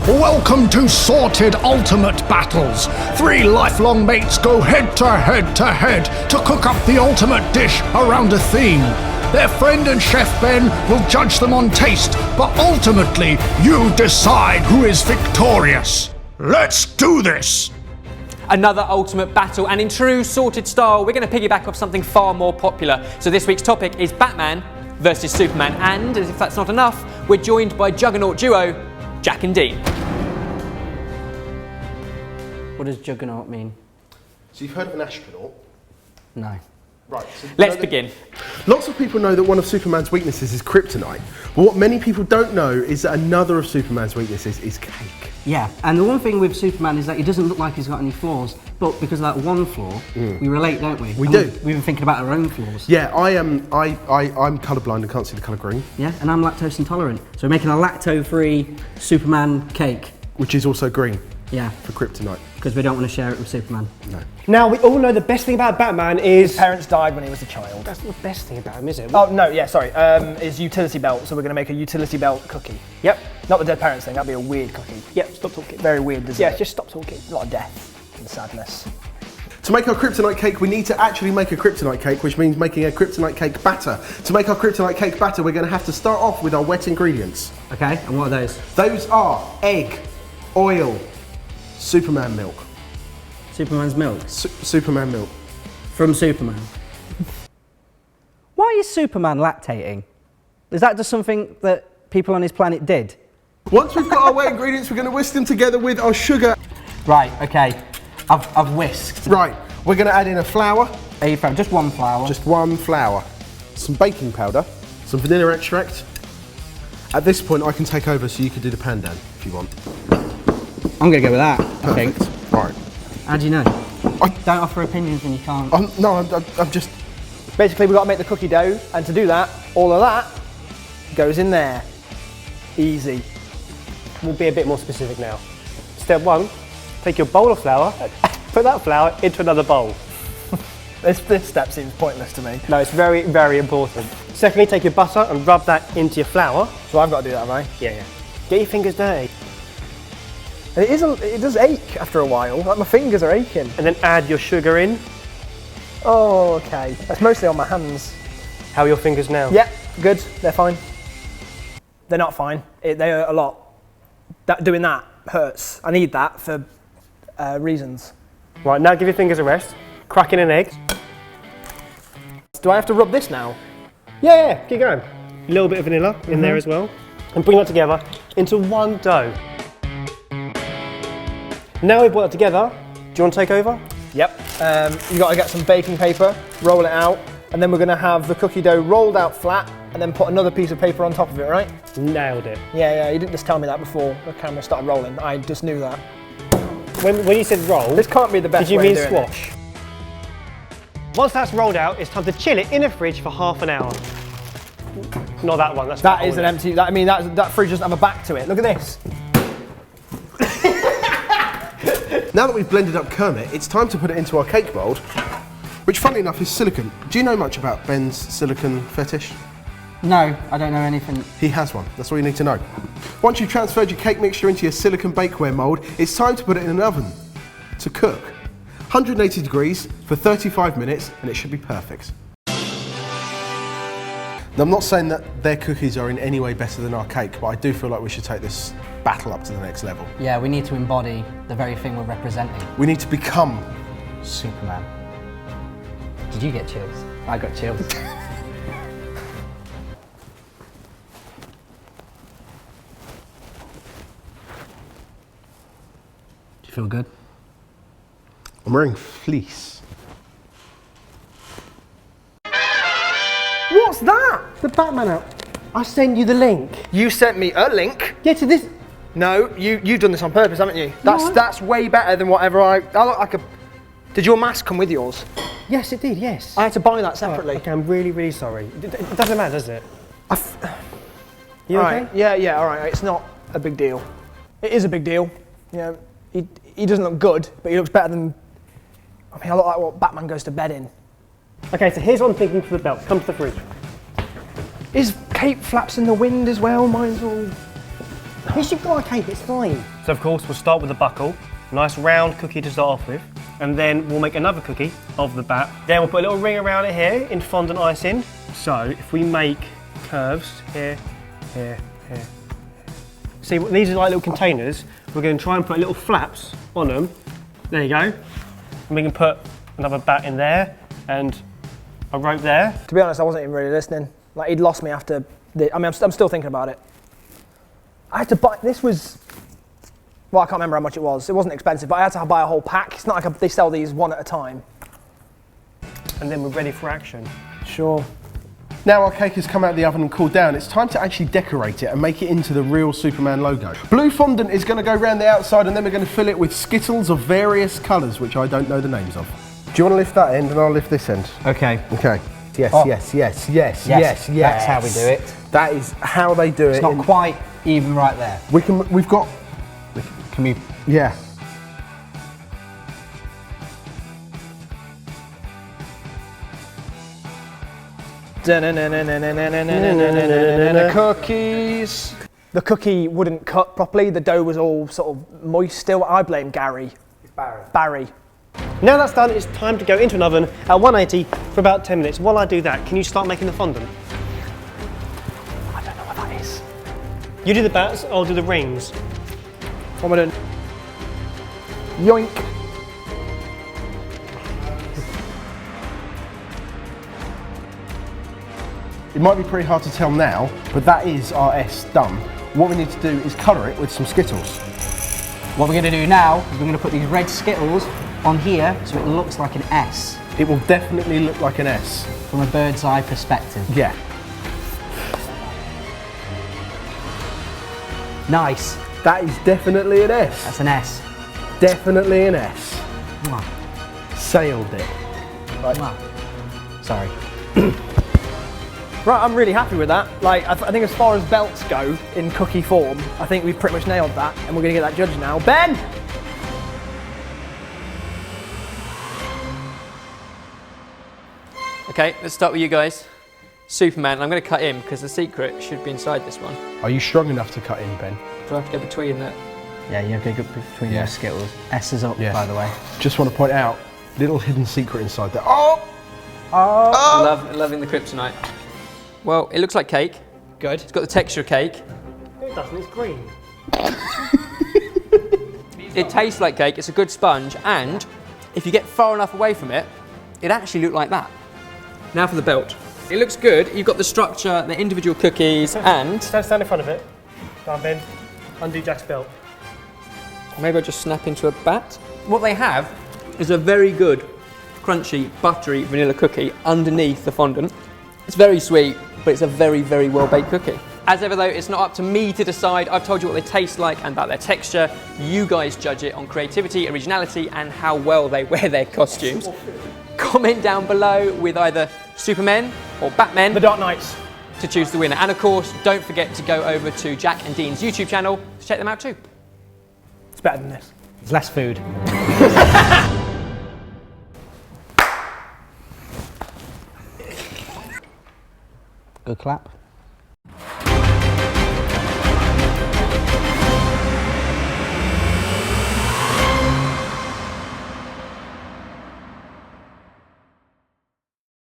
Welcome to Sorted Ultimate Battles. 3 lifelong mates go head to head to cook up the ultimate dish around a theme. Their friend and Chef Ben will judge them on taste, but ultimately you decide who is victorious. Let's do this! Another ultimate battle, and in true Sorted style, we're going to piggyback off something far more popular. So this week's topic is Batman versus Superman, and as if that's not enough, we're joined by juggernaut duo Jack and Dean. What does juggernaut mean? So you've heard of an astronaut? No. Right. So Let's begin. Lots of people know that one of Superman's weaknesses is kryptonite, but what many people don't know is that another of Superman's weaknesses is cake. Yeah, and the one thing with Superman is that he doesn't look like he's got any flaws, but because of that one flaw, we relate, don't we? We do. We've been thinking about our own flaws. Yeah, I'm colourblind and can't see the colour green. Yeah, and I'm lactose intolerant, so we're making a lacto-free Superman cake. Which is also green. Yeah. For kryptonite. Because we don't want to share it with Superman. No. Now, we all know the best thing about Batman is... His parents died when he was a child. That's not the best thing about him, is it? Oh, no, yeah, sorry. Is utility belt, so we're going to make a utility belt cookie. Yep. Not the dead parents thing, that'd be a weird cookie. Yep, stop talking. Very weird, doesn't Yeah, it? just stop talking. A lot of death and sadness. To make our kryptonite cake, we need to actually make a kryptonite cake, which means making a kryptonite cake batter. To make our kryptonite cake batter, we're going to have to start off with our wet ingredients. Okay, and what are those? Those are egg, oil, Superman milk. Superman's milk? Superman milk. From Superman. Why is Superman lactating? Is that just something that people on his planet did? Once we've got our wet ingredients, we're going to whisk them together with our sugar. Right, okay. I've whisked. Right, we're going to add in a flour. Just one flour. Just one flour. Some baking powder. Some vanilla extract. At this point, I can take over so you can do the pandan if you want. I'm going to go with that, I think. Right. How do you know? Don't offer opinions when you can't. I'm just... Basically, we've got to make the cookie dough, and to do that, all of that goes in there. Easy. We'll be a bit more specific now. Step 1, take your bowl of flour, put that flour into another bowl. This step seems pointless to me. No, it's very, very important. Secondly, take your butter and rub that into your flour. So I've got to do that, have I? Yeah. Get your fingers dirty. And it does ache after a while, like my fingers are aching. And then add your sugar in. Oh, okay. That's mostly on my hands. How are your fingers now? Yeah, good, they're fine. They're not fine, they hurt a lot. Doing that hurts. I need that for reasons. Right, now give your fingers a rest. Crack in an egg. Do I have to rub this now? Yeah, keep going. A little bit of vanilla in there as well. And bring that together into one dough. Now we've put it together, do you want to take over? Yep. You got to get some baking paper, roll it out, and then we're going to have the cookie dough rolled out flat, and then put another piece of paper on top of it, right? Nailed it. Yeah, you didn't just tell me that before the camera started rolling. I just knew that. When you said roll, this can't be the best did you way mean of doing squash? Once that's rolled out, it's time to chill it in a fridge for half an hour. Not that one. That is an empty. That fridge doesn't have a back to it. Look at this. Now that we've blended up Kermit, it's time to put it into our cake mould, which funnily enough is silicone. Do you know much about Ben's silicone fetish? No, I don't know anything. He has one, that's all you need to know. Once you've transferred your cake mixture into your silicone bakeware mould, it's time to put it in an oven to cook. 180 degrees for 35 minutes and it should be perfect. Now, I'm not saying that their cookies are in any way better than our cake, but I do feel like we should take this battle up to the next level. Yeah, we need to embody the very thing we're representing. We need to become Superman. Did you get chills? I got chills. Do you feel good? I'm wearing fleece. What's that? The Batman app. I sent you the link. You sent me a link. Yeah, to this. No, you've done this on purpose, haven't you? No. That's way better than whatever I look like a. Did your mask come with yours? Yes, it did, yes. I had to buy that separately. Okay, I'm really, really sorry. It doesn't matter, does it? You okay? Right. Yeah, all right. It's not a big deal. It is a big deal. Yeah, he doesn't look good, but he looks better than. I mean, I look like what Batman goes to bed in. Okay, so here's what I'm thinking for the belt. Come to the fridge. His cape flaps in the wind as well. Mine's all. Yes, you've got a cake, it's fine. So of course we'll start with the buckle. Nice round cookie to start off with. And then we'll make another cookie of the bat. Then we'll put a little ring around it here in fondant icing. So if we make curves here, here, here. See, these are like little containers. We're going to try and put little flaps on them. There you go. And we can put another bat in there and a rope there. To be honest, I wasn't even really listening. Like, he'd lost me after the, I mean, I'm still thinking about it. I had to buy, this was, well, I can't remember how much it was. It wasn't expensive, but I had to buy a whole pack. It's not like they sell these one at a time. And then we're ready for action. Sure. Now our cake has come out of the oven and cooled down, it's time to actually decorate it and make it into the real Superman logo. Blue fondant is going to go around the outside and then we're going to fill it with Skittles of various colours, which I don't know the names of. Do you want to lift that end and I'll lift this end? Okay. Okay. Yes, Oh. yes, yes, yes, Yes, yes, yes. that's how we do it. That is how they do it. It's not quite even right there. We've got, Can we? yeah. Cookies. The cookie wouldn't cut properly. The dough was all sort of moist still. I blame Gary. It's Barry. Barry. Now that's done, it's time to go into an oven at 180 for about 10 minutes. While I do that, can you start making the fondant? I don't know what that is. You do the bats, I'll do the rings. What am I doing? Yoink. It might be pretty hard to tell now, but that is our S done. What we need to do is colour it with some Skittles. What we're going to do now is we're going to put these red Skittles on here so it looks like an S It will definitely look like an S. from a bird's eye perspective. Yeah. Nice. That is definitely an S. That's an S. Definitely an S. Mwah. Sailed it. Mwah. Sorry. Right, I'm really happy with that. Like, I think as far as belts go in cookie form, I think we've pretty much nailed that, and we're going to get that judged now. Ben! Okay, let's start with you guys. Superman, and I'm going to cut him because the secret should be inside this one. Are you strong enough to cut in, Ben? Do I have to go between that? Yeah, you have to go between Yeah. those Skittles. S is up, Yeah. by the way. Just want to point out, little hidden secret inside there. Oh! Loving the kryptonite. Well, it looks like cake. Good. It's got the texture of cake. It doesn't, it's green. It tastes like cake, it's a good sponge, and if you get far enough away from it, it actually looked like that. Now for the belt. It looks good, you've got the structure, the individual cookies, and Stand in front of it. Go on, Ben. Undo Jack's belt. maybe I'll just snap into a bat. What they have is a very good, crunchy, buttery vanilla cookie underneath the fondant. It's very sweet, but it's a very, very well-baked cookie. As ever though, it's not up to me to decide. I've told you what they taste like and about their texture. You guys judge it on creativity, originality, and how well they wear their costumes. Comment down below with either Supermen or Batmen The Dark Knights. to choose the winner. And of course, don't forget to go over to Jack and Dean's YouTube channel to check them out too. It's better than this. It's less food. Good clap.